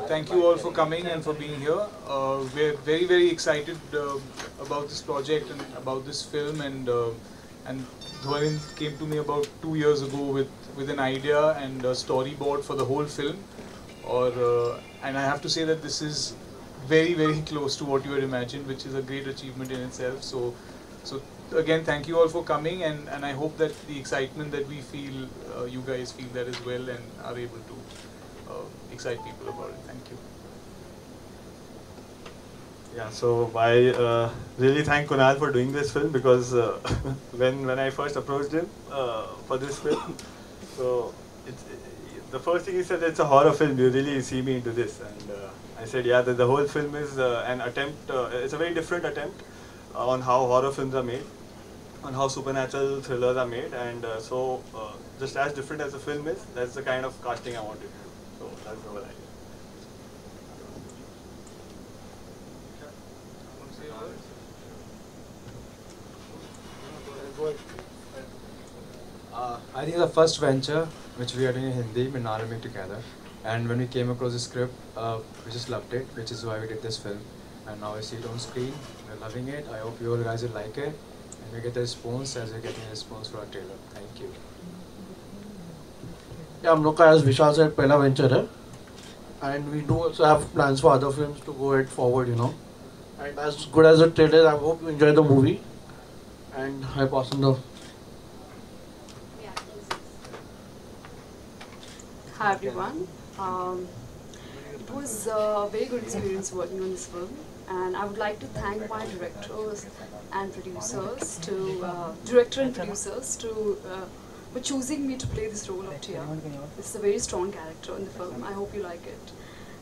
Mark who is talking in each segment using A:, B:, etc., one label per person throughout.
A: Thank you all for coming and for being here. We're very, very excited about this project and about this film. And Dhwanin came to me about 2 years ago with an idea and a storyboard for the whole film. And I have to say that this is very, very close to what you had imagined, which is a great achievement in itself. So again, thank you all for coming, and I hope that the excitement that we feel, you guys feel that as well, and are able to excite people about it. Thank you.
B: Yeah, so I really thank Kunal for doing this film, because when I first approached him for this film, so the first thing he said, it's a horror film, you really see me into this, and I said, yeah, the whole film is an attempt, it's a very different attempt on how horror films are made, on how supernatural thrillers are made, and so just as different as the film is, that's the kind of casting I wanted to do. So that's the whole idea.
C: I think the first venture which we are doing in Hindi, Minarami together, and when we came across the script, we just loved it, which is why we did this film. And now we see it on screen, we're loving it. I hope you all guys will like it, and we get the response as we're getting a response for our trailer. Thank you.
D: Yeah, हम लोग का as Vishal said पहला venture है, and we do also have plans for other films to go ahead forward, you know. And as good as the trailer, I hope you enjoy the movie. And I pass on the.
E: Hi everyone. It was a very good experience working on this film, and I would like to thank my directors and producers, for choosing me to play this role of Tia. This is a very strong character in the film. I hope you like it.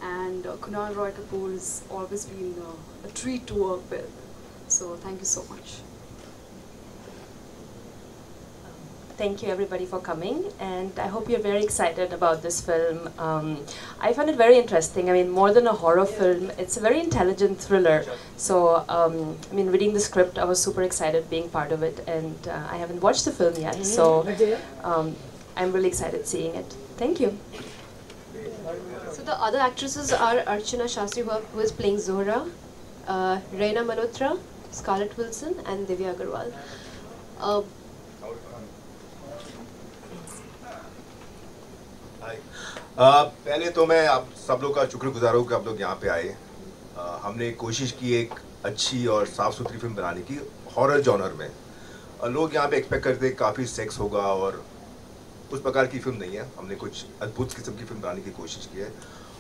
E: And Kunal Roy Kapoor has always been a treat to work with. So thank you so much.
F: Thank you everybody for coming, and I hope you're very excited about this film. I found it very interesting. I mean, more than a horror film, it's a very intelligent thriller. So, I mean, reading the script, I was super excited being part of it, and I haven't watched the film yet, so I'm really excited seeing it. Thank you.
G: So the other actresses are Archana Shastri, who is playing Zohra, Reina Malhotra, Scarlett Wilson, and Divya Agarwal.
H: पहले तो मैं आप सब लोग का शुक्रगुजार हूँ कि आप लोग यहाँ पे आए। हमने कोशिश की एक अच्छी और साफ़ सुथरी फिल्म बनाने की हॉरर जॉनर में। लोग यहाँ पे एक्सपेक्ट करते हैं काफ़ी सेक्स होगा, और उस प्रकार की फिल्म नहीं है। हमने कुछ अद्भुत किस्म की फिल्म बनाने की कोशिश की है।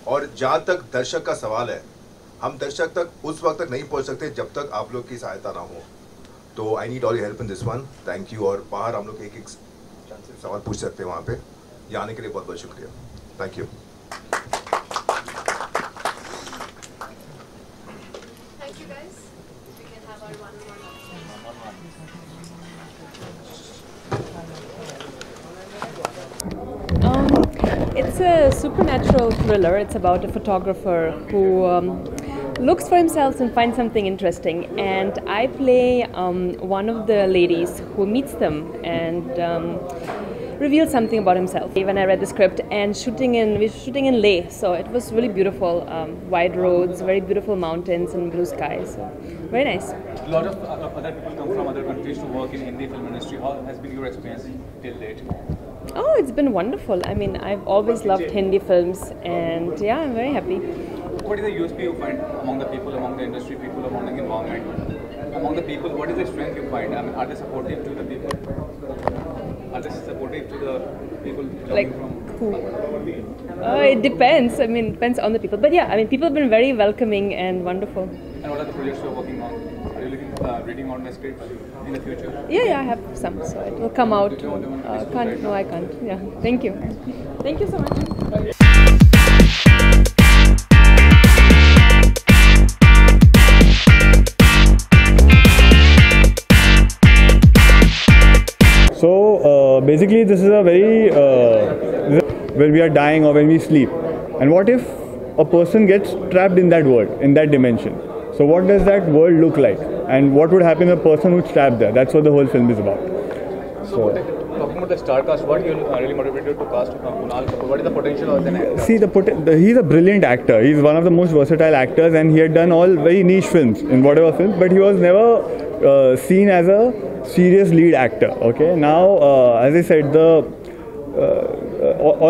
H: और जहाँ तक दर्शक का सवाल है, हम दर्शक तक उस वक्त तक नहीं पहुँच सकते जब तक आप लोग की सहायता ना हो। तो I need all your help in this one. Thank you. और बाहर हम लोग एक सवाल पूछ सकते हैं वहाँ पे। यहाँ आने के लिए बहुत बहुत शुक्रिया। Thank you.
G: Thank you guys. We can have our one-on-one.
F: It's a supernatural thriller. It's about a photographer who looks for himself and finds something interesting. And I play one of the ladies who meets them and revealed something about himself. When I read the script, and we were shooting in Leh, so it was really beautiful, wide roads, very beautiful mountains and blue skies, so very nice.
I: A lot of other people come from other countries to work in Hindi film industry. How has been your experience till date?
F: Oh, it's been wonderful. I mean, I've always loved Hindi films, and yeah, I'm very happy.
I: What is the USP you find among the people, among the industry people, among the environment? Among the people, what is the strength you find? I mean, are they supportive to the people? Are they supportive to the people
F: Like
I: from?
F: who? It depends. I mean, it depends on the people. But yeah, I mean, people have been very welcoming and wonderful.
I: And what are the projects you're working on? Are you reading on my script in the future?
F: Yeah, I have some, so it will come out. Can't. No, I can't. Yeah. Thank you. Thank you so much.
B: So basically this is a very when we are dying or when we sleep, and what if a person gets trapped in that world, in that dimension? So what does that world look like, and what would happen to a person who's trapped there? That's what the whole film is about. So
I: talking about the star cast, what you really motivated to cast Kunal Kapoor? What is the potential of an actor?
J: See, he's a brilliant actor. He's one of the most versatile actors, and he had done all very niche films in whatever films, but he was never seen as a serious lead actor. Okay, now as I said,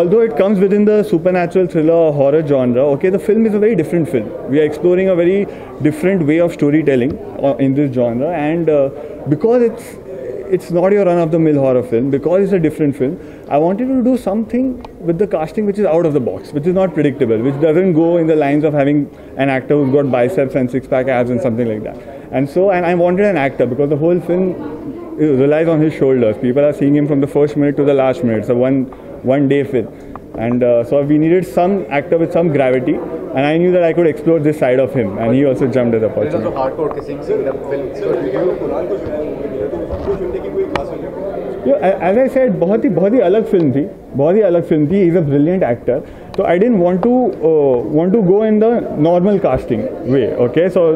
J: although it comes within the supernatural thriller or horror genre, okay, the film is a very different film. We are exploring a very different way of storytelling in this genre, and because it's not your run-of-the-mill horror film, because it's a different film, I wanted to do something with the casting which is out of the box, which is not predictable, which doesn't go in the lines of having an actor who's got biceps and six-pack abs and something like that. And I wanted an actor because the whole film relies on his shoulders. People are seeing him from the first minute to the last minute. It's a one-day film. And so we needed some actor with some gravity, and I knew that I could explore this side of him, and he also jumped at the opportunity.
I: There's also hardcore kissing in the film. So
J: as I said, बहुत ही अलग film थी. He's a brilliant actor. So I didn't want to go in the normal casting way. Okay, so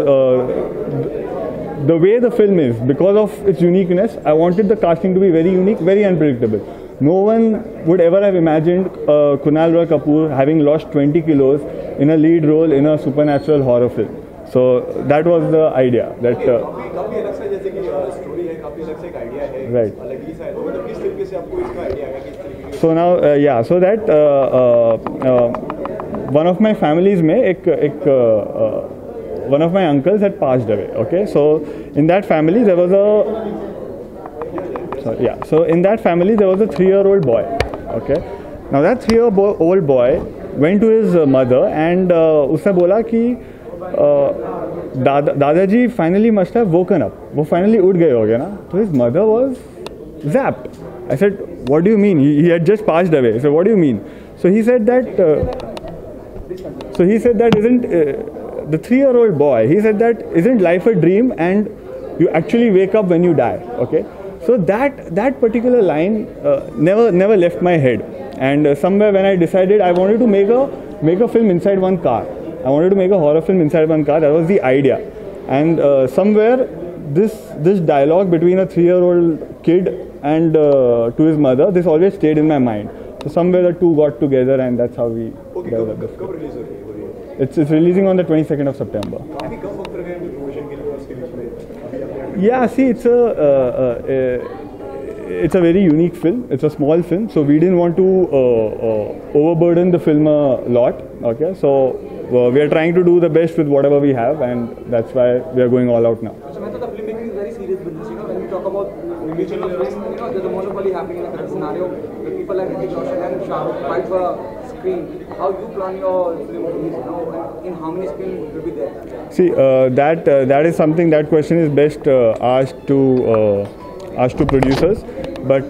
J: the way the film is, because of its uniqueness, I wanted the casting to be very unique, very unpredictable. No one would ever have imagined Kunal Roy Kapoor having lost 20 kilos in a lead role in a supernatural horror film. So that was the idea. That right. So now, so that one of my families one of my uncles had passed away. Okay, so in that family there was So in that family there was a 3-year-old boy. Okay, now that 3-year-old boy went to his mother and उसने बोला कि दादाजी finally must have woken up. वो finally उठ गए होंगे ना? So his mother was zapped. I said, what do you mean? He had just passed away. I said, what do you mean? So he said that. Isn't the 3-year-old boy? He said that isn't life a dream and you actually wake up when you die. Okay. So that particular line never left my head, and somewhere when I decided I wanted to make a film inside one car, I wanted to make a horror film inside one car. That was the idea, and somewhere this dialogue between a 3-year-old kid and to his mother, this always stayed in my mind. So somewhere the two got together, and that's how we developed the film. It's releasing on the 22nd of September. Yeah, see, it's a very unique film. It's a small film, so we didn't want to overburden the film a lot. Okay, so we are trying to do the best with whatever we have, and that's why we are going all out now.
K: So, Mehta, the filmmaking is very serious business. You know, when we talk about religion of film, you know, there's a monopoly happening in the current scenario. The people like Hrithik Roshan and Shah Rukh fight for screen. How you plan your film release? You know, and in how many screens will be there?
J: See, that is something, that question is best asked to producers, but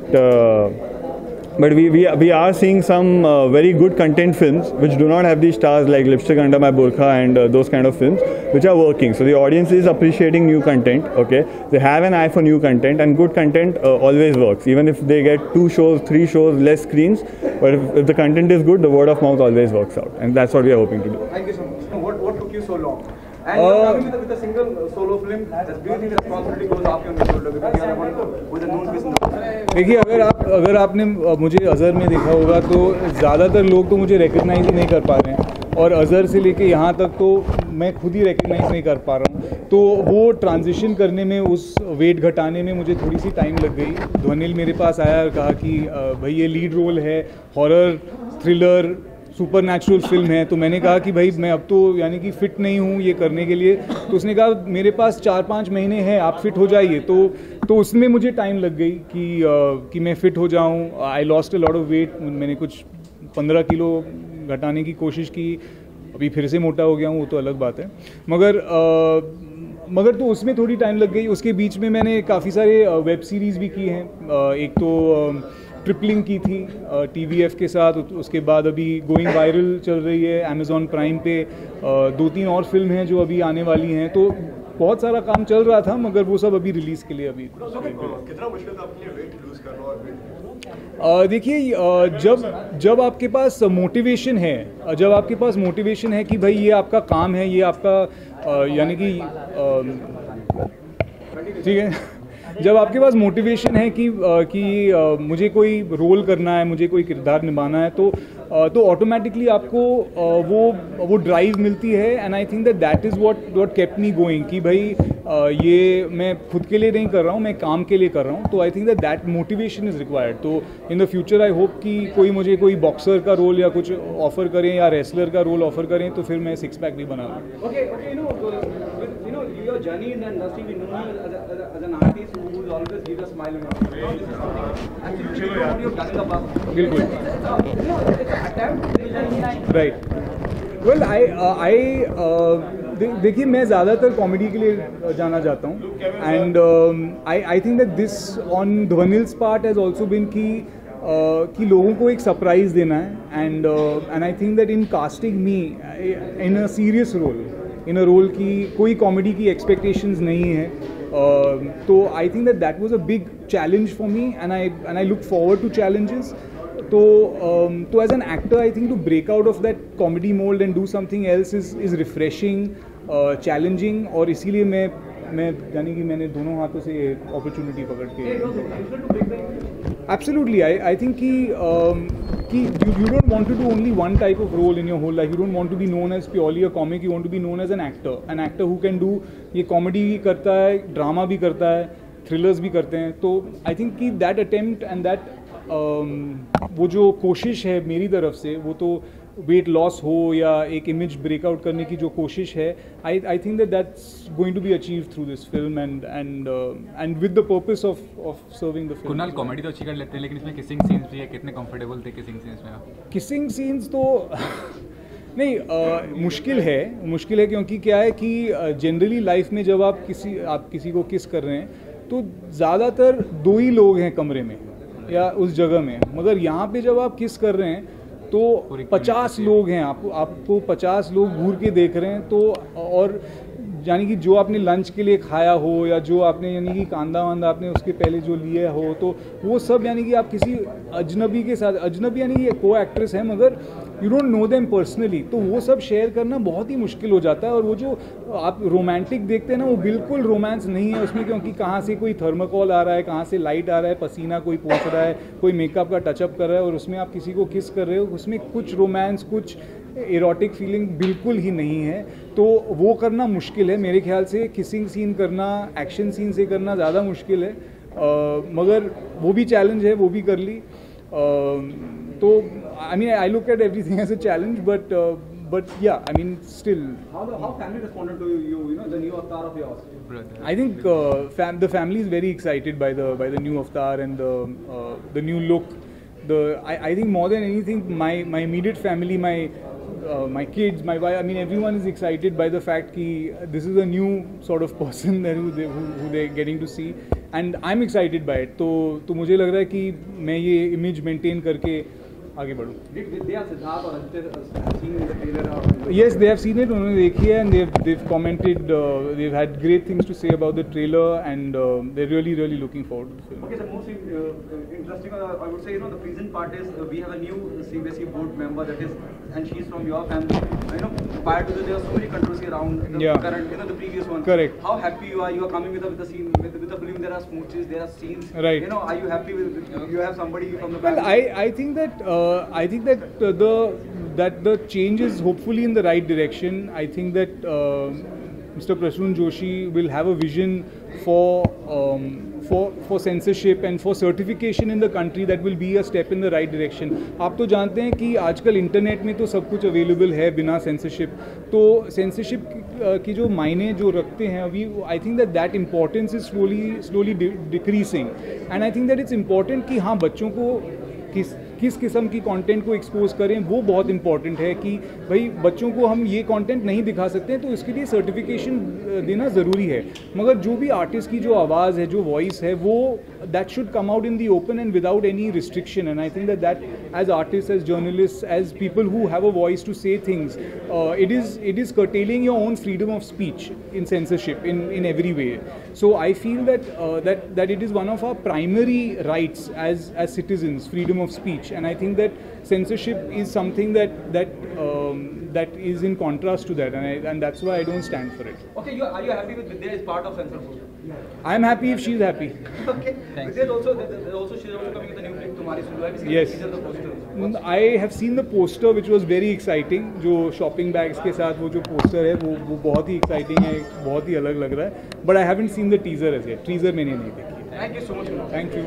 J: we are seeing some very good content films which do not have these stars like Lipstick Under My Burqa and those kind of films, which are working. So the audience is appreciating new content. Okay, they have an eye for new content, and good content always works, even if they get 2 shows, 3 shows, less screens. But if the content is good, the word of mouth always works out, and that's what we are hoping to do.
K: Thank you so much. So what took you so long? And you're coming with a single solo film. Do you think the responsibility goes off your shoulder because you are one with a known face in the world?
A: देखिए, अगर आपने मुझे अजहर में देखा होगा तो ज़्यादातर लोग तो मुझे रिकग्नाइज ही नहीं कर पा रहे हैं, और अजहर से लेके यहाँ तक तो मैं खुद ही रिकग्नाइज नहीं कर पा रहा हूँ. तो वो ट्रांजिशन करने में, उस वेट घटाने में मुझे थोड़ी सी टाइम लग गई. ध्वनिल मेरे पास आया और कहा कि भाई ये लीड रोल है, horror thriller super natural film है. तो मैंने कहा कि भाई मैं अब तो यानी कि फ़िट नहीं हूँ ये करने के लिए. तो उसने कहा मेरे पास 4-5 महीने हैं, आप फिट हो जाइए. तो उसमें मुझे टाइम लग गई कि मैं फ़िट हो जाऊँ. I lost a lot of weight. मैंने कुछ 15 किलो घटाने की कोशिश की. अभी फिर से मोटा हो गया हूँ, वो तो अलग बात है. मगर तो उसमें थोड़ी टाइम लग गई. उसके बीच में मैंने काफ़ी सारे वेब सीरीज़ भी की हैं. एक तो ट्रिपलिंग की थी TVF के साथ. उसके बाद अभी गोइंग वायरल चल रही है Amazon प्राइम पे. 2-3 और फिल्म हैं जो अभी आने वाली हैं. तो बहुत सारा काम चल रहा था, मगर वो सब अभी रिलीज़ के लिए अभी.
H: कितना मुश्किल था अपने वेट लूज करना और
A: देखिए, जब आपके पास मोटिवेशन है, कि भाई ये आपका काम है, ये आपका यानी कि ठीक है, जब आपके पास मोटिवेशन है कि मुझे कोई रोल करना है, मुझे कोई किरदार निभाना है, तो ऑटोमेटिकली आपको वो ड्राइव मिलती है. And I think that is what kept me going कि भाई ये मैं खुद के लिए नहीं कर रहा हूँ, मैं काम के लिए कर रहा हूँ. तो I think that motivation is required. तो in the future I hope कि मुझे कोई बॉक्सर का रोल या कुछ ऑफर करें या रेसलर का रोल ऑफर करें तो फिर मैं 6 पैक भी बना लूँ.
K: Okay, your journey in the industry, we know you as an artist who will always give a smile in your face. Actually, what you've done in the past.
A: बिल्कुल.
K: It's an attempt.
A: Right. Well, देखिए मैं ज़्यादातर comedy के लिए जाना चाहता हूँ. And I think that this on ध्वनिल्स पार्ट हैज़ ऑल्सो बिन कि लोगों को एक सरप्राइज़ देना है. And I think that in casting me in a serious role, in a role की कोई कॉमेडी की एक्सपेक्टेशंस नहीं है. तो I think that was a big challenge for me and I look forward to challenges. तो as an actor I think to break out of that comedy mould and do something else is refreshing, challenging. और इसीलिए मैं यानी कि मैंने दोनों हाथों से अपॉर्चुनिटी पकड़ के. Absolutely, I think कि you don't want to do only one type of role in your whole life. You don't want to be known as purely a comic. You want to be known as an actor who can do ये comedy भी करता है, drama भी करता है, thrillers भी करते हैं. तो I think कि that attempt and that वो जो कोशिश है मेरी तरफ से, वो तो वेट लॉस हो या एक इमेज ब्रेकआउट करने की जो कोशिश है, I think that's going to be achieved through this film and with the purpose of serving the film.
I: Kunal comedy तो अच्छी कर लेते हैं, लेकिन इसमें किसिंग सीन्स भी है. कितने कंफर्टेबल थे किसिंग सीन्स में?
A: किसिंग सीन्स तो नहीं, मुश्किल है क्योंकि क्या है कि जनरली लाइफ में जब आप किसी को किस कर रहे हैं तो ज़्यादातर 2 ही लोग हैं कमरे में या उस जगह में. मगर यहाँ पे जब आप किस कर रहे हैं तो 50 लोग हैं, आपको 50 लोग घूर के देख रहे हैं. तो और यानी कि जो आपने लंच के लिए खाया हो या जो आपने यानी कि कांदा वांदा आपने उसके पहले जो लिया हो, तो वो सब यानी कि आप किसी अजनबी के साथ, अजनबी यानी कि को एक्ट्रेस है मगर you don't know them personally, तो वो सब शेयर करना बहुत ही मुश्किल हो जाता है. और वो जो आप रोमांटिक देखते हैं ना, वो बिल्कुल रोमांस नहीं है उसमें, क्योंकि कहाँ से कोई थर्माकोल आ रहा है, कहाँ से लाइट आ रहा है, पसीना कोई पोंछ रहा है, कोई मेकअप का टचअप कर रहा है, और उसमें आप किसी को किस कर रहे हो, उसमें कुछ रोमांस, कुछ एरोटिक फीलिंग बिल्कुल ही नहीं है. तो वो करना मुश्किल है मेरे ख्याल से. किसिंग सीन करना एक्शन सीन से करना ज़्यादा मुश्किल है, मगर वो भी चैलेंज है, वो भी कर ली. तो I mean I look at everything as a challenge, but yeah, I mean still.
K: How family responded to you know, the new avatar of yours?
A: I think the family is very excited by the new avatar and the new look. I think more than anything, my immediate family, my kids, my wife, I mean everyone is excited by the fact that this is a new sort of person that who they're getting to see, and I'm excited by it. तो मुझे लग रहा है कि मैं ये image maintain करके आगे बढ़ूँ. Yes, they have seen it. उन्होंने देखी है and they've commented. They've had great things to say about the trailer and they're really looking forward to the film.
K: Okay, the most interesting, I would say, you know, the present part is we have a new CBSE board member that is, and she's from your family. You know, prior to that, there was so many controversy around the current, you know, the previous one.
A: Correct.
K: How happy you are? You are coming with the scene, with the film. There are smooches, there are scenes.
A: Right.
K: You know, are you happy with? You have somebody from the family.
A: Well, I think that the change is hopefully in the right direction. I think that Mr. Prasoon Joshi will have a vision for censorship and for certification in the country that will be a step in the right direction. आप तो जानते हैं कि आजकल internet में तो सब कुछ अवेलेबल है बिना सेंसरशिप. तो सेंसरशिप की जो मायने जो रखते हैं अभी, आई think that importance is slowly decreasing. And I think that it's important कि हाँ, बच्चों को किस किस्म की कंटेंट को एक्सपोज करें, वो बहुत इंपॉर्टेंट है. कि भाई बच्चों को हम ये कंटेंट नहीं दिखा सकते हैं, तो इसके लिए सर्टिफिकेशन देना ज़रूरी है. मगर जो भी आर्टिस्ट की जो आवाज़ है, जो वॉइस है, वो that should come out in the open and without any restriction. And I think that as artist, as journalist, as people who have a voice to say things, it is curtailing your own freedom of speech in censorship in every way. So I feel that it is one of our primary rights as citizens, freedom of speech. And I think that censorship is something that is in contrast to that, and that's why I don't stand for it.
K: Okay, are you happy with Vidya as part of censorship?
A: I'm happy if she's happy.
K: Okay. There's also she's also coming with a new film, Tumhari Sulu. Have you seen
A: Yes.
K: the teaser, the poster?
A: I have seen the poster which was very exciting. जो shopping bags के साथ वो जो poster है वो बहुत ही exciting है, बहुत ही अलग लग रहा है. But I haven't seen the teaser as yet. Teaser मैंने नहीं देखी.
K: Thank you so much.
A: Thank you.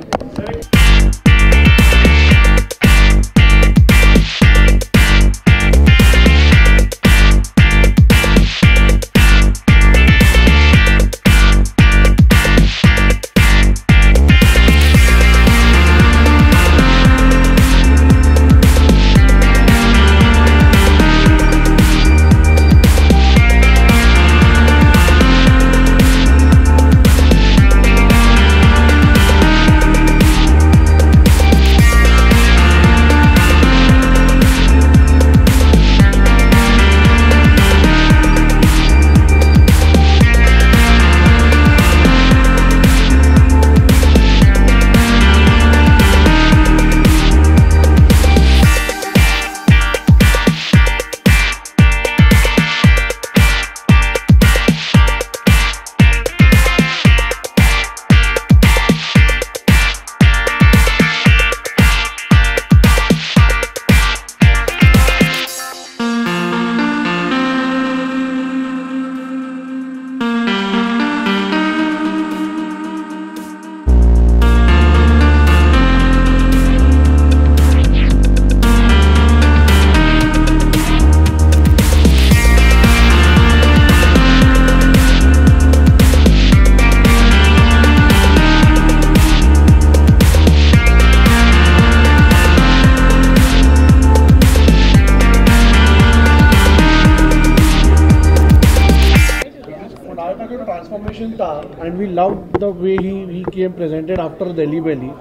D: And we loved the way he came presented after Delhi Belly,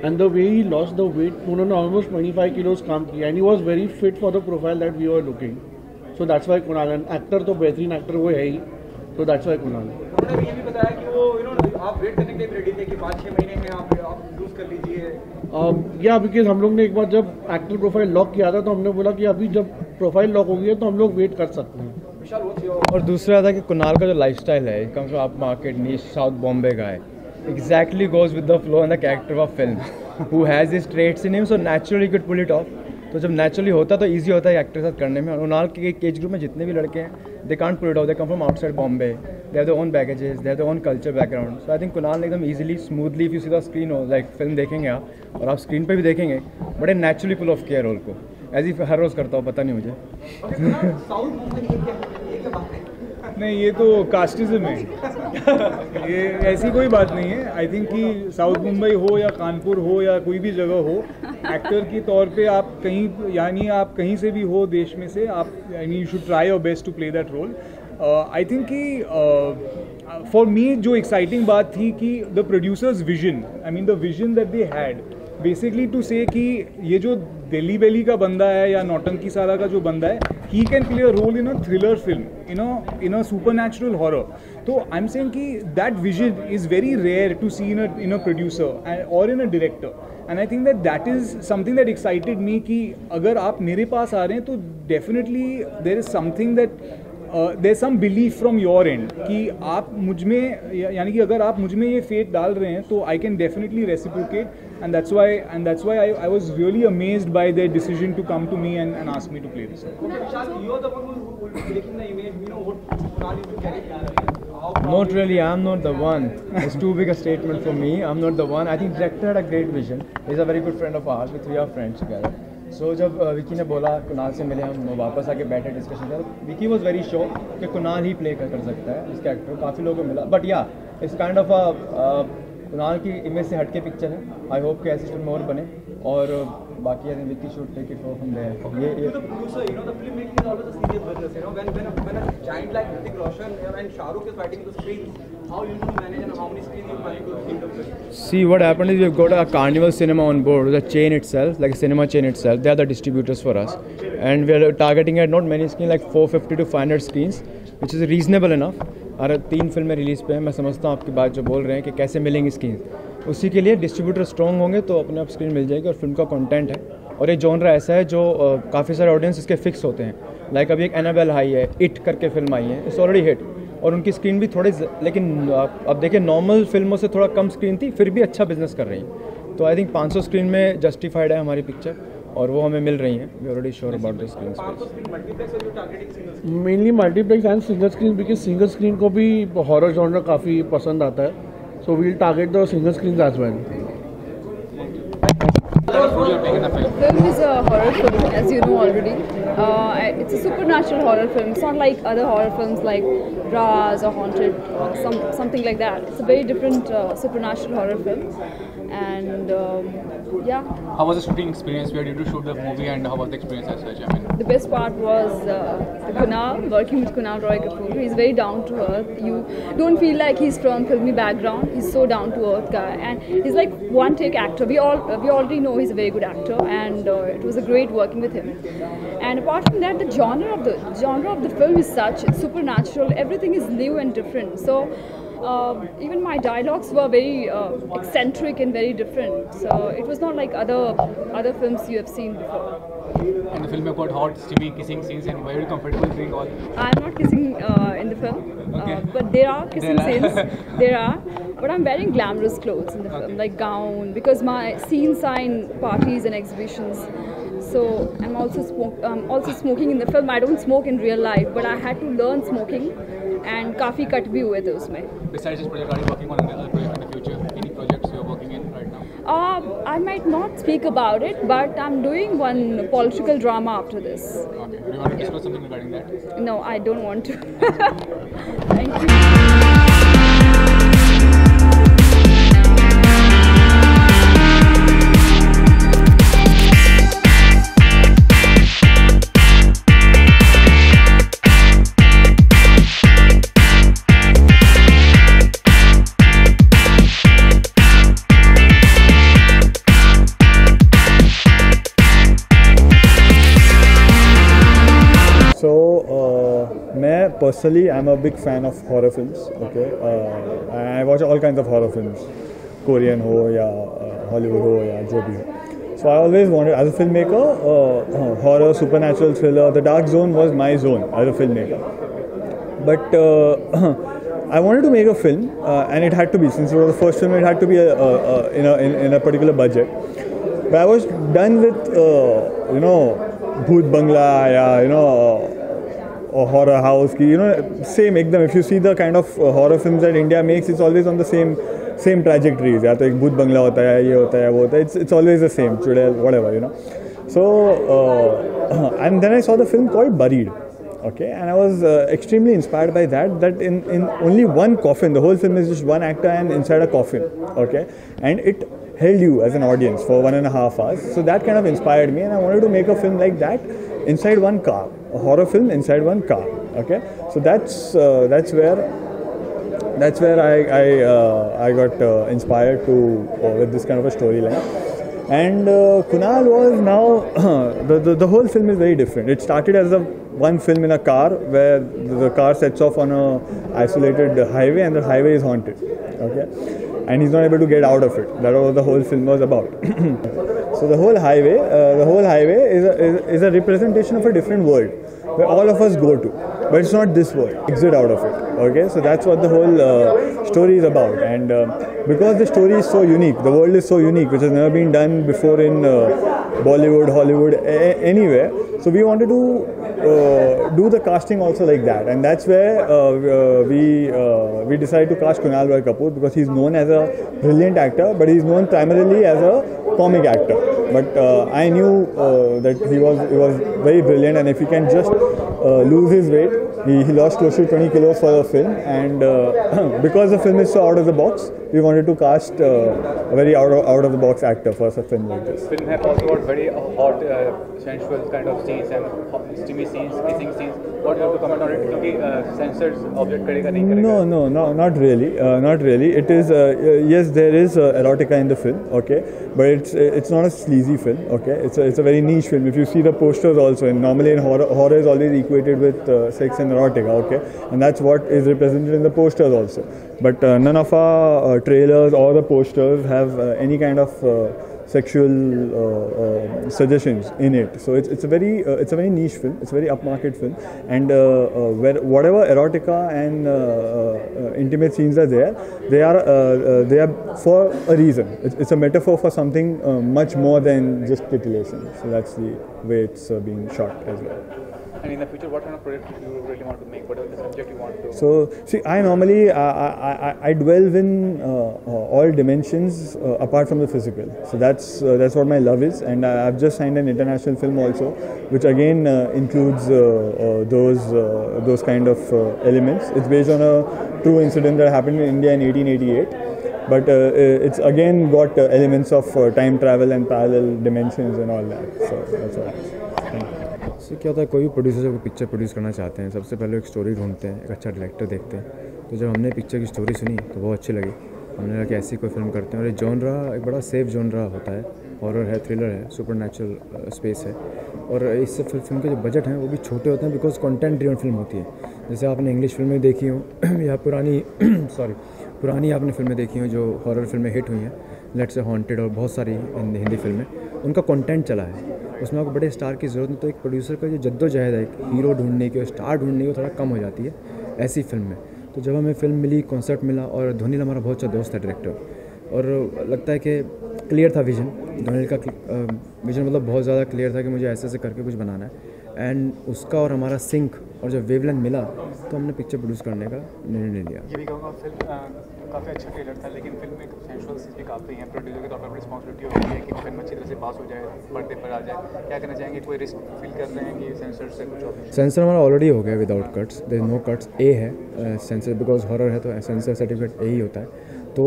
D: and the way he lost the weight. उन्होंने almost 25 kilos काम किया, and he was very fit for the profile that we were looking. So that's why Kunal, and actor तो बेहतरीन actor वो है ही, so that's why Kunal.
K: उन्होंने ये भी बताया कि वो आप वेट करने के लिए रेडी थे कि 5-6 महीने में आप लूज कर लीजिए.
D: या बिकॉज हम लोग ने एक बार जब एक्टर प्रोफाइल लॉक किया था तो हमने बोला कि अभी जब प्रोफाइल लॉक हो गई है तो हम लोग वेट कर सकते हैं.
C: और दूसरा था कि कुणाल का जो लाइफस्टाइल है, come from up market niche South Bombay का है, exactly goes with the flow and the character of film who has this traits in him, so naturally could pull it off. तो जब नेचुरली होता है तो easy होता है actor के साथ करने में. और कुणाल के एज ग्रुप में जितने भी लड़के हैं, they can't pull it off, they come from outside Bombay, they have their own baggages, they have their own culture background. So I think Kunal ने एकदम easily smoothly, if you see the screen हो, like film देखेंगे आप और आप screen पर भी देखेंगे, बड़े नेचुरली पुल ऑफ किया रोल को, एज इफ हर रोज़ करता हूँ, पता नहीं मुझे.
A: नहीं, ये तो कास्टिज्म है. ये ऐसी कोई बात नहीं है. आई थिंक कि साउथ मुंबई हो या कानपुर हो या कोई भी जगह हो, एक्टर के तौर पे आप कहीं, यानी आप कहीं से भी हो देश में से, आप यानी you should try your best to play that role. I think कि फॉर मी जो एक्साइटिंग बात थी कि the producers vision, I mean the vision that they had basically to say कि ये जो दिल्ली बेली का बंदा है या नौटंकी सारा का जो बंदा है, he can play a role in a thriller film, in a supernatural horror. So I'm saying कि that vision is very rare to see in a producer or in a director. And I think that is something that excited me कि अगर आप मेरे पास आ रहे हैं तो definitely there is something that there's some belief from your end कि आप मुझ में, यानी कि अगर आप मुझ में ये faith डाल रहे हैं तो I can definitely reciprocate. And that's why I was really amazed by their decision to come to me and ask me to play this.
K: Okay, Vishal, you're the one who is making the image. You know what Kunal is to carry.
C: Not really, I'm not the one. It's too big a statement for me. I'm not the one. I think director had a great vision. He's a very good friend of ours. We three are friends together. So जब विकी ने बोला कुणाल से मिले, हम वापस आके बैठे discussion कर, विकी वॉज वेरी श्योर कि कुणाल ही प्ले कर सकता है इस कैरेक्टर. काफ़ी लोगों को मिला, बट या it's kind of a Kunal की इमेज से हटके पिक्चर है. आई होप कि ऐसी फिल्म और बने, और बाकी I Vicky should take it from there. ये
K: the producer, the filmmaking is always a serious business. When a giant like Hrithik Roshan and Shah Rukh is fighting the screens, how you need to manage and how many screens you plan to film the film?
C: See, what happened is we've got a Carnival Cinema on board, the chain itself, like a cinema chain itself. They are the distributors for us, and we are targeting at not many screens, like 450 to 500 screens, which is reasonable enough. और 3 फिल्में release पे हैं. मैं समझता हूँ आपकी बात जो बोल रहे हैं कि कैसे मिलेंगी स्क्रीन, उसी के लिए डिस्ट्रीब्यूटर स्ट्रॉन्ग होंगे तो अपने आप स्क्रीन मिल जाएगी. और फिल्म का कंटेंट है, और ये जॉनरा ऐसा है जो काफ़ी सारे ऑडियंस इसके फिक्स होते हैं. लाइक अभी एक एनाबेल आई है, इट करके फिल्म आई है, इट्स ऑलरेडी हिट. और उनकी स्क्रीन भी थोड़ी, लेकिन अब देखिए नॉर्मल फिल्मों से थोड़ा कम स्क्रीन थी, फिर भी अच्छा बिजनेस कर रही हैं। तो आई थिंक 500 स्क्रीन में जस्टिफाइड है हमारी पिक्चर, और वो हमें मिल रही हैं। We already sure about the screen space.
D: Mainly multiplex and single screen, because single screen को भी हॉरर जॉनर काफ़ी पसंद आता है, so we'll target the single screen as well.
E: The film is a horror film, as you know already. It's a supernatural horror film. It's not like other horror films like Raz or Haunted or something like that. It's a very different supernatural horror film. And yeah.
I: How was the shooting experience? Where did you shoot the movie, and how was the experience as such? I mean,
E: The best part was Kunal, working with Kunal Roy Kapoor. He's very down to earth. You don't feel like he's from filmy background. He's so down to earth guy, and he's like one take actor. We already know he's a very good actor, and it was a great working with him. And apart from that, the genre of the film is such, it's supernatural. Everything is new and different. So even my dialogues were very eccentric and very different. So it was not like other films you have seen before.
I: and the film got hot, steamy kissing scenes, and were you comfortable doing all?
E: I'm not kissing in the film, but there are kissing scenes. There are, but I'm wearing glamorous clothes in the film, like gown, because my scenes are in parties and exhibitions. So I'm also smoking in the film. I don't smoke in real life, but I had to learn smoking, and काफी cut भी हुए थे उसमें.
I: Besides this project, are you working on another project in the future? Any projects you are working in right now?
E: I might not speak about it, but I'm doing one political drama after this.
I: Okay. Do you want to discuss something regarding that?
E: No, I don't want to. Thank you.
J: मैं personally I'm a big fan of horror films. Okay, I watch all kinds of horror films, Korean हो या Hollywood हो या जो भी हो. So I always wanted, as a filmmaker, horror, supernatural, thriller, the dark zone was my zone as a filmmaker. But I wanted to make a film, and it had to be, since it was the first film, it had to be in a particular budget. But I was done with Bhoot Bangla, or horror house ki, same ekdam. If you see the kind of horror films that India makes, it's always on the same trajectories. या तो एक भूत बंगला होता है, ये होता है, वो होता है. It's always the same, चुड़ैल, whatever, So and then I saw the film called Buried. Okay, and I was extremely inspired by that. That in only one coffin, the whole film is just one actor and inside a coffin. Okay, and it held you as an audience for 1.5 hours. So that kind of inspired me, and I wanted to make a film like that inside one car, a horror film inside one car. Okay, so that's where I got inspired to with this kind of a storyline. And Kunal was now the whole film is very different. It started as one film in a car where the car sets off on a isolated highway, and the highway is haunted. Okay, and he's not able to get out of it. That was the whole film was about. So the whole highway is a representation of a different world where all of us go to, but it's not this world. Exit out of it. Okay, so that's what the whole story is about. And because the story is so unique, the world is so unique, which has never been done before in Bollywood, Hollywood, anywhere. So we wanted to do the casting also like that, and that's where we decided to cast Kunal Roy Kapoor, because he's known as a brilliant actor, but he's known primarily as a comic actor. But I knew that he was very brilliant, and if he can just lose his weight, he lost close to 20 kilos for the film, and because the film is so out of the box, we wanted to cast a very out of the box actor for a film like this.
I: Film has also got very hot, sensual kind of scenes and steamy scenes, kissing scenes. What do you have to comment on it? Because censored object करेगा नहीं करेगा?
J: No, not really. Not really. It is yes, there is erotica in the film. Okay, but it's not a sleazy film. Okay, it's a very niche film. If you see the posters also, and normally in horror is always equated with sex and erotica. Okay, and that's what is represented in the posters also. But none of our trailers or the posters have any kind of sexual suggestions in it. So it's a very niche film. It's a very upmarket film, and where whatever erotica and intimate scenes are there, they are for a reason. It's a metaphor for something much more than just titillation. So that's the way it's being shot as well.
I: And in the future, what kind of project do you really want to make? What are the subject you want to?
J: So, see, I normally I dwell in all dimensions apart from the physical. So that's what my love is, and I've just signed an international film also, which again includes those kind of elements. It's based on a true incident that happened in India in 1888, but it's again got elements of time travel and parallel dimensions and all that. So that's what it is. Thank you.
C: इससे क्या होता है, कोई भी producer जब picture produce करना चाहते हैं, सबसे पहले एक स्टोरी ढूंढते हैं, एक अच्छा डायरेक्टर देखते हैं। तो जब हमने पिक्चर की स्टोरी सुनी तो बहुत अच्छी लगी। हमने कहा कि ऐसी कोई फिल्म करते हैं, और ये जॉनरा एक बड़ा सेफ जॉनरा होता है, हॉरर है, थ्रिलर है, सुपरनैचुरल स्पेस है, और इससे फिल्म के जो बजट हैं वो भी छोटे होते हैं, बिकॉज कंटेंट ड्रिवन फिल्म होती है। जैसे आपने इंग्लिश फिल्में देखी हो या पुरानी आपने फिल्में देखी हो जो हॉरर फिल्में हिट हुई हैं, लेट्स से हॉन्टेड और बहुत सारी हिंदी फिल्में, उनका कंटेंट चला है, उसमें आपको बड़े स्टार की ज़रूरत नहीं। तो एक प्रोड्यूसर का जो जद्दोजहद है हीरो ढूंढने की और स्टार ढूंढने की, थोड़ा कम हो जाती है ऐसी फिल्म में। तो जब हमें फिल्म मिली, कॉन्सेप्ट मिला, और धोनील हमारा बहुत अच्छा दोस्त है डायरेक्टर, और लगता है कि क्लियर था विजन, धोनील का विजन मतलब बहुत ज़्यादा क्लियर था कि मुझे ऐसे ऐसे करके कुछ बनाना है, एंड उसका और हमारा सिंक और जब वेवलेंथ मिला तो हमने पिक्चर प्रोड्यूस करने का निर्णय लिया।
I: ये भी कहूँगा फिल्म काफ़ी अच्छा ट्रेलर था, लेकिन फिल्म में सेंसुअल सीन्स भी काफ़ी हैं। प्रोड्यूसर के तौर पर रिस्पॉन्सिबिलिटी होती है कि फिल्म अच्छी तरह से पास हो जाए, पर्दे पर आ जाए। क्या कहना चाहेंगे, कोई रिस्क फील कर रहे हैं कि सेंसर से कुछ और?
C: सेंसर हमारा ऑलरेडी हो गया without cuts, there is no cuts. A है सेंसर, बिकॉज हॉरर है तो सेंसर सर्टिफिकेट ए ही होता है, तो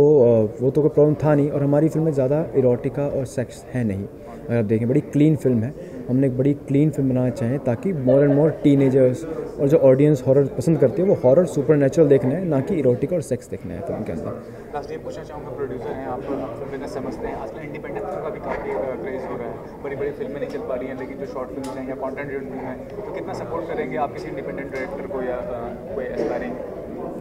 C: वो तो कोई प्रॉब्लम था नहीं। और हमारी फिल्म में ज़्यादा इरोटिका और सेक्स है नहीं, अगर आप देखें बड़ी क्लीन फिल्म है। हमने एक बड़ी क्लीन फिल्म बनाना चाहें ताकि मोर एंड मोर टीनेजर्स और जो ऑडियंस हॉरर पसंद करती है वो हॉरर सुपरनैचुरल देखना है, ना कि इरोटिका और सेक्स देखना है फिल्म के अंदर।
I: लास्ट ये पूछना चाहूँगा, प्रोड्यूसर हैं आप, फिल्म बिजनेस समझते हैं, आजकल इंडिपेंडेंट फिल्म का भी काफ़ी क्रेज हो रहा है, बड़ी बड़ी फिल्में नहीं चल पा रही हैं, लेकिन जो शॉर्ट फिल्म हैं या कॉन्टेंट ड्रिवन फिल्म है, तो कितना सपोर्ट करेंगे आप किसी इंडिपेंडेंट डायरेक्टर को या कोई एस्पायरिंग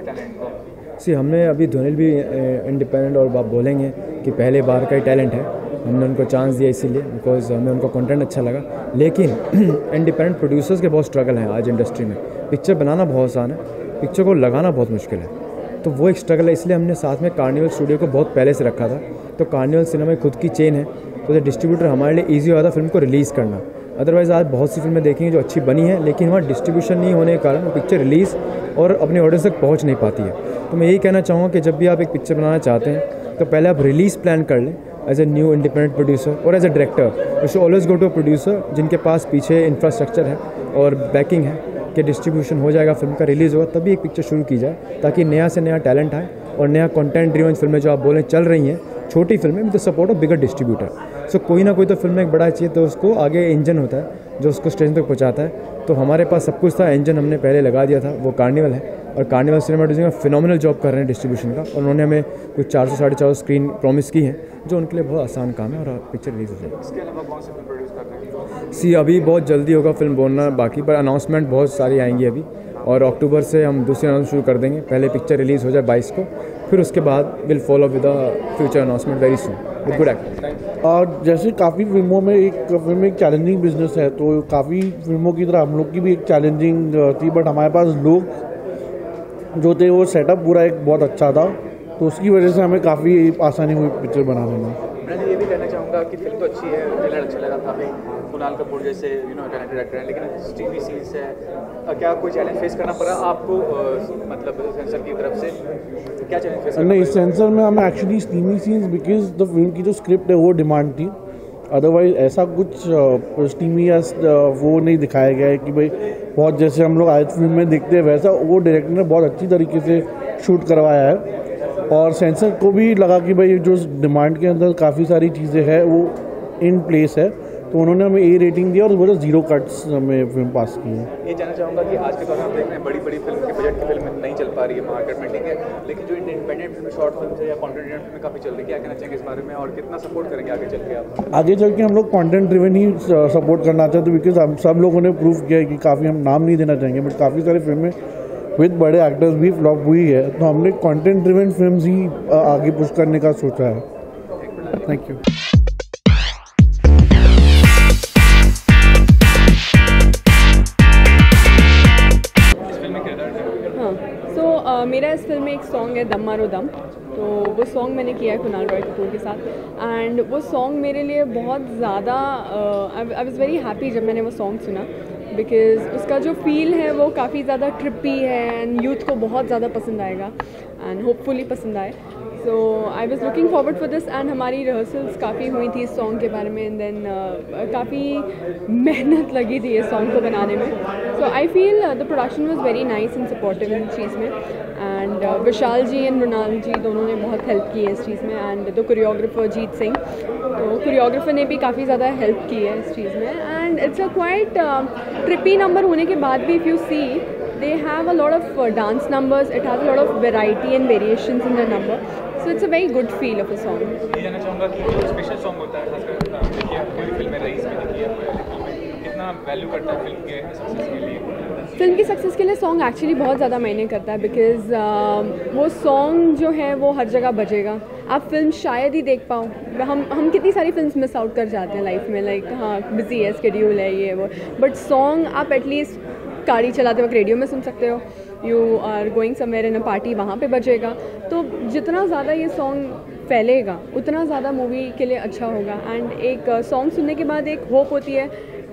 I: टैलेंट को?
C: सी हमने अभी धोनील भी इंडिपेंडेंट, और आप बोलेंगे कि पहले बार का ही टैलेंट है, हमने उनको चांस दिया इसीलिए बिकॉज हमें उनका कंटेंट अच्छा लगा। लेकिन इंडिपेंडेंट प्रोड्यूसर्स के बहुत स्ट्रगल हैं आज इंडस्ट्री में। पिक्चर बनाना बहुत आसान है, पिक्चर को लगाना बहुत मुश्किल है, तो वो एक स्ट्रगल है। इसलिए हमने साथ में कार्निवल स्टूडियो को बहुत पहले से रखा था। तो कार्निवल सिनेमा खुद की चेन है, तो डिस्ट्रीब्यूटर हमारे लिए ईजी हुआ था फिल्म को रिलीज़ करना। अदरवाइज़ आज बहुत सी फिल्में देखेंगे जो अच्छी बनी है, लेकिन वहाँ डिस्ट्रीब्यूशन नहीं होने के कारण वो पिक्चर रिलीज़ और अपने ऑडियंस तक पहुँच नहीं पाती है। तो मैं यही कहना चाहूँगा कि जब भी आप एक पिक्चर बनाना चाहते हैं तो पहले आप रिलीज़ प्लान कर लें as a new independent producer, और as a director you should always go to a producer जिनके पास पीछे इंफ्रास्ट्रक्चर है और बैकिंग है कि डिस्ट्रीब्यूशन हो जाएगा, फिल्म का रिलीज़ होगा, तभी एक पिक्चर शुरू की जाए ताकि नया से नया टैलेंट आए और नया कंटेंट ड्रिवन फिल्में जो आप बोलें चल रही हैं, छोटी फिल्में with the support of bigger distributor. So कोई ना कोई तो फिल्म में एक बड़ा चाहिए, तो उसको आगे इंजन होता है जो उसको स्टेज तक पहुँचाता है। तो हमारे पास सब कुछ था, इंजन हमने पहले लगा दिया था, वो कार्निवल है, और carnival cinema division phenomenal job कर रहे हैं डिस्ट्रीब्यूशन का, और उन्होंने हमें कुछ 400 साढ़े 400 स्क्रीन प्रॉमिस की हैं, जो उनके लिए बहुत आसान काम है, और पिक्चर रिलीज हो जाएगी।
I: इसके अलावा कौन सी फिल्म प्रोड्यूस कर रहे हैं?
C: सी अभी बहुत जल्दी होगा फिल्म बोलना बाकी, पर अनाउंसमेंट बहुत सारी आएंगी अभी, और अक्टूबर से हम दूसरी अनाउंस शुरू कर देंगे। पहले पिक्चर रिलीज़ हो जाए 22 को, फिर उसके बाद will follow with the future announcement very soon with good acting.
D: और जैसे काफ़ी फिल्मों में एक फिल्म एक चैलेंजिंग बिजनेस है, तो काफ़ी फिल्मों की तरह हम लोग की भी एक चैलेंजिंग थी, बट हमारे पास लोग जो थे वो सेटअप पूरा एक बहुत अच्छा था, तो उसकी वजह से हमें काफ़ी आसानी हुई पिक्चर बनाने में।
I: मैं ये भी कहना चाहूँगा कि फिल्म तो अच्छी है, ट्रेलर अच्छा लगा काफ़ी, कुणाल कपूर जैसे टैलेंटेड डायरेक्टर है, लेकिन स्टीमी सीन्स है, क्या कोई चैलेंज फेस करना पड़ा आपको मतलब सेंसर की तरफ से? क्या चैलेंज फेस करना?
D: नहीं, सेंसर में हमें actually steamy scenes because the film की जो स्क्रिप्ट है वो डिमांड थी, अदरवाइज ऐसा कुछ स्टीमी या वो नहीं दिखाया गया है कि भाई बहुत जैसे हम लोग आज फिल्म में देखते हैं वैसा वो डायरेक्टर ने बहुत अच्छी तरीके से शूट करवाया है। और सेंसर को भी लगा कि भाई जो डिमांड के अंदर काफ़ी सारी चीज़ें हैं वो इन प्लेस है, तो उन्होंने हमें ए रेटिंग दिया और बोला 0 कट्स हमें फिल्म पास की है।
I: ये जानना चाहूँगा कि आज के दौर में आप देख रहे हैं बड़ी बड़ी फिल्म के बजट की फिल्म नहीं चल पा रही है मार्केट में, ठीक है, लेकिन जो इंडिपेंडेंट फिल्म शॉर्ट फिल्म है या कॉन्टेंट ड्रिवन फिल्म काफ़ी चल रही है, क्या कहना चाहेंगे इस बारे में, और कितना सपोर्ट करेंगे आगे चल के आप?
D: आगे चल के हम लोग कंटेंट ड्रिवन ही सपोर्ट करना चाहते हैं, बिकॉज हम सब लोगों ने प्रूव किया है कि काफ़ी, हम नाम नहीं देना चाहेंगे बट काफ़ी सारी फिल्में विद बड़े एक्टर्स भी फ्लॉप हुई है, तो हमने कंटेंट ड्रिवन फिल्म्स ही आगे पुश करने का सोचा है। Thank you.
F: फिल्म में एक सॉन्ग है दम मारो दम, तो वो सॉन्ग मैंने किया है कुणाल रॉय कपूर के साथ, एंड वो सॉन्ग मेरे लिए बहुत ज़्यादा आई वाज वेरी हैप्पी जब मैंने वो सॉन्ग सुना, बिकॉज़ उसका जो फील है वो काफ़ी ज़्यादा ट्रिपी है एंड यूथ को बहुत ज़्यादा पसंद आएगा एंड होपफुली पसंद आए. So I was looking forward for this and हमारी रिहर्सल्स काफ़ी हुई थी इस सॉन्ग के बारे में, एंड देन काफ़ी मेहनत लगी थी इस सॉन्ग को बनाने में. So I feel the production was very nice and supportive in चीज़ में, एंड विशाल जी एंड मृणाल जी दोनों ने बहुत हेल्प की है इस चीज़ में, and the choreographer Jeet Singh, तो कोरियोग्राफर ने भी काफ़ी ज़्यादा हेल्प की है इस चीज़ में. And it's a quite trippy number होने के बाद भी, if you see they have a lot of dance numbers, it has a lot of variety and variations in the number, so it's a very good feel of a song.
I: ये जानना चाहूँगा कि जो special song होता है, खासकर देखिए पूरी फिल्म में रईस में देखिए कितना वैल्यू करता है फिल्म के सक्सेस के लिए.
F: फिल्म की सक्सेस के लिए सॉन्ग एक्चुअली बहुत ज़्यादा मायने करता है, बिकॉज वो सॉन्ग जो है वो हर जगह बजेगा. आप फिल्म शायद ही देख पाओ, हम कितनी सारी फिल्म्स मिस आउट कर जाते हैं लाइफ में, लाइक हाँ बिजी है, स्केड्यूल है, ये वो, बट सॉन्ग आप एटलीस्ट गाड़ी चलाते वक्त रेडियो में सुन सकते हो, you are going somewhere in a party, वहाँ पे बजेगा. तो जितना ज़्यादा ये सॉन्ग फैलेगा उतना ज़्यादा मूवी के लिए अच्छा होगा. एंड एक सॉन्ग सुनने के बाद एक होप होती है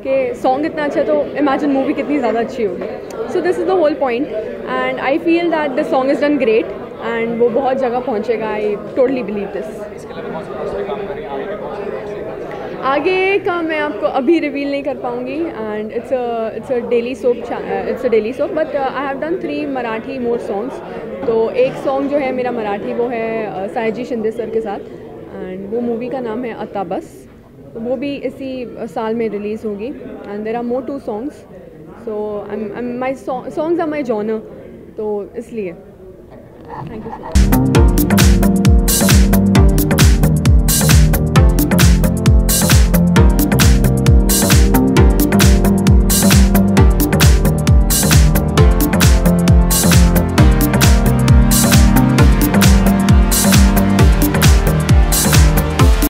F: कि सॉन्ग इतना अच्छा है तो इमेजिन मूवी कितनी ज़्यादा अच्छी होगी. So this is the whole point, and I feel that the song is done great and वो बहुत जगह पहुँचेगा. I totally believe this. आगे का मैं आपको अभी रिवील नहीं कर पाऊँगी, and it's a daily soap, but I have done 3 Marathi more songs. तो एक सॉन्ग जो है मेरा मराठी वो है सायजी शिंदे सर के साथ, एंड वो मूवी का नाम है अता बस, तो वो भी इसी साल में रिलीज़ होगी. And there are more 2 songs, so my songs are my genre, तो इसलिए थैंक यू.